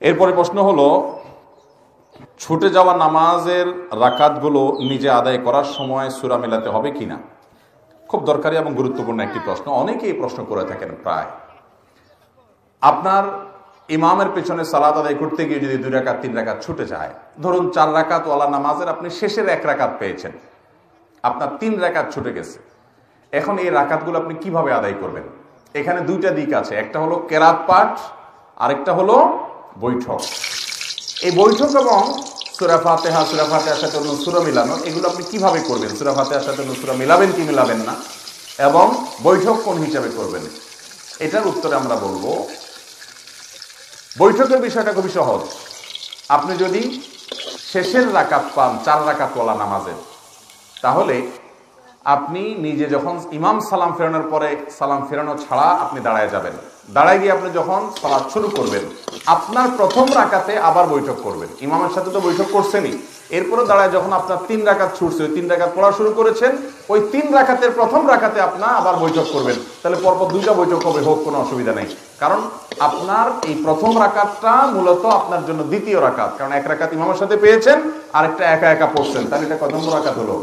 এরপরে প্রশ্ন হলো, ছুটে যাওয়া নামাজের রাকাতগুলো নিজে আদায় করার সময় সূরা মেলাতে হবে কিনা। খুব দরকারি এবং গুরুত্বপূর্ণ একটি প্রশ্ন, অনেকেই প্রশ্ন করে থাকেন। প্রায় আপনার ইমামের পেছনে সালাত আদায় করতে গিয়ে যদি 2 রাকাত 3 রাকাত ছুটে যায়, ধরুন 4 রাকাত ওয়ালা নামাজের আপনি শেষের 1 রাকাত পেয়েছেন, আপনার 3 রাকাত ছুটে গেছে। এখন এই রাকাতগুলো আপনি কিভাবে আদায় করবেন? এখানে 2টা দিক আছে, একটা হলো কেরাত পাঠ, আরেকটা হলো বৈঠক। এই বৈঠক এবং সূরা ফাতিহা, সূরা ফাতিহার সাথে অন্য সূরা মিলানো, এগুলো আপনি কিভাবে করবেন? সূরা ফাতিহার সাথে অন্য সূরা মিলাবেন কি মিলাবেন না, এবং বৈঠক কোন হিসাবে করবেন, এটার উত্তরে আমরা বলবো বৈঠকের বিষয়টা খুবই সহজ। আপনি যদি শেষের রাকাত পান 4 রাকাত ওয়ালা নামাজের, তাহলে আপনি নিজে যখন ইমাম সালাম ফেরানোর পরে সালাম ফেরানো ছাড়া আপনি দাঁড়ায় যাবেন, দাঁড়ায় গিয়ে আপনি যখন সালাত শুরু করবেন, আপনার প্রথম রাকাতে আবার বৈঠক করবেন। ইমামের সাথে তো বৈঠক করছেনই, এরপরে দাঁড়ায় যখন আপনার 3 রাকাত ছুটছে, ওই 3 রাকাত পড়া শুরু করেছেন, ওই 3 রাকাতের প্রথম রাকাতে আপনার আবার বৈঠক করবেন। তাহলে পরপর 2টা বৈঠক হবে, হোক, কোনো অসুবিধা নেই। কারণ আপনার এই প্রথম রাকাতটা মূলত আপনার জন্য দ্বিতীয় রাকাত, কারণ 1 রাকাত ইমামের সাথে পেয়েছেন, আরেকটা একা একা পড়ছেন, তাহলে এটা কত নম্বর রাকাত হলো?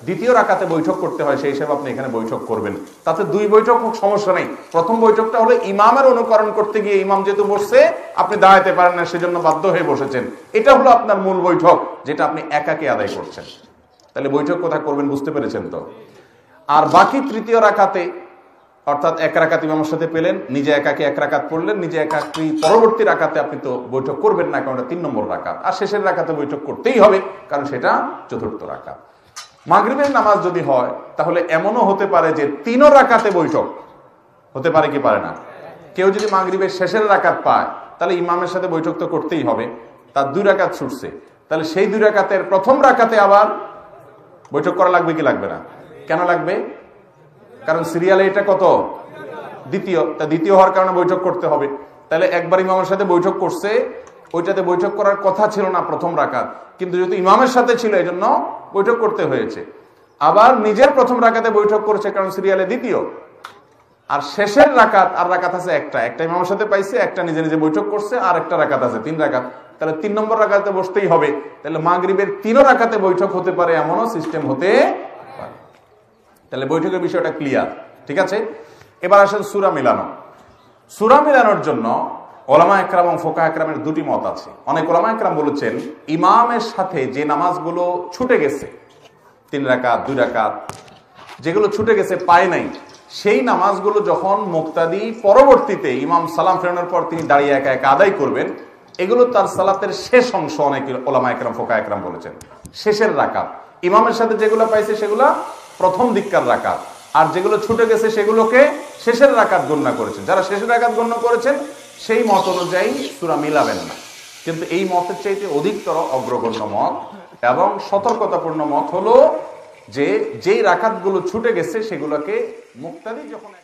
দ্বিতীয় রাকাতে বৈঠক করতে হয়, সেই হিসাবে আপনি এখানে বৈঠক করবেন। তাতে 2 বৈঠক হোক, সমস্যা নেই। প্রথম বৈঠকটা হলো ইমামের অনুকরণ করতে গিয়ে, ইমাম যেহেতু বসছে আপনি দাঁড়াতে পারেন না, সেজন্য বাধ্য হয়ে বসেছেন, এটা হলো আপনার মূল বৈঠক, যেটা আপনি একাকে আদায় করছেন। তাহলে বৈঠক কোথায় করবেন বুঝতে পেরেছেন তো? আর বাকি তৃতীয় রাকাতে, অর্থাৎ 1 রাকাত ইমামের সাথে পেলেন, নিজে একাকে 1 রাকাত পড়লেন, নিজে একাকি পরবর্তী রাকাতে আপনি তো বৈঠক করবেন না, কারণ এটা 3 নম্বর রাকাত। আর শেষের রাকাতে বৈঠক করতেই হবে, কারণ সেটা 4র্থ রাকাত। মাগরিবের নামাজ যদি হয়, তাহলে এমনও হতে পারে যে 3 রাকাতে বৈঠক হতে পারে কি পারে না। কেউ যদি মাগরিবের শেষের রাকাত পায়, তাহলে ইমামের সাথে বৈঠক তো করতেই হবে। তার 2 রাকাত ছুটছে, তাহলে সেই 2 রাকাতের প্রথম রাকাতে আবার বৈঠক করা লাগবে কি লাগবে না? কেন লাগবে? কারণ সিরিয়ালে এটা কত? দ্বিতীয়। তা দ্বিতীয় হওয়ার কারণে বৈঠক করতে হবে। তাহলে একবার ইমামের সাথে বৈঠক করছে, ওইটাতে বৈঠক করার কথা ছিল না প্রথম রাকাত, কিন্তু যেহেতু ইমামের সাথে ছিল এই জন্য বৈঠক করতে হয়েছে। আবার নিজের প্রথম রাকাতে বৈঠক করেছে, কারণ সিরিয়ালে দ্বিতীয়। আর শেষের রাকাত, আর রাকাত আছে একটা ইমামের সাথে পাইছে, একটা নিজে নিজে বৈঠক করছে, আর একটা রাকাত আছে 3 রাকাত। তাহলে 3 নম্বর রাকাতে বসতেই হবে। তাহলে মাগরিবের 3 রাকাতে বৈঠক হতে পারে, এমনও সিস্টেম হতে পারে। তাহলে বৈঠকের বিষয়টা ক্লিয়ার, ঠিক আছে? এবার আসেন সূরা মিলানো। সূরা মিলানোর জন্য ওলামা একরাম এবং ফোকাহ একরামের 2টি মত আছে। অনেক ওলামা একরাম বলেছেন, ইমামের সাথে যে নামাজগুলো ছুটে গেছে, 3 রাকাত 2 রাকাত, যেগুলো ছুটে গেছে পায় নাই, সেই নামাজগুলো যখন মুক্তাদি পরবর্তীতে ইমাম সালাম ফেরানোর পর তিনি দাঁড়িয়ে একা একা আদায় করবেন, এগুলো তার সালাতের শেষ অংশ। অনেক ওলামা একরাম ফোকাহ একরাম বলেছেন শেষের রাকাত। ইমামের সাথে যেগুলো পাইছে সেগুলো প্রথম দিককার রাকাত, আর যেগুলো ছুটে গেছে সেগুলোকে শেষের রাকাত গণ্য করেছেন। যারা শেষের রাকাত গণ্য করেছেন সেই মত অনুযায়ী সূরা মিলাবেন না। কিন্তু এই মতের চাইতে অধিকতর অগ্রগণ্য মত এবং সতর্কতাপূর্ণ মত হলো যে যেই রাকাতগুলো ছুটে গেছে সেগুলোকে মুক্তাদি যখন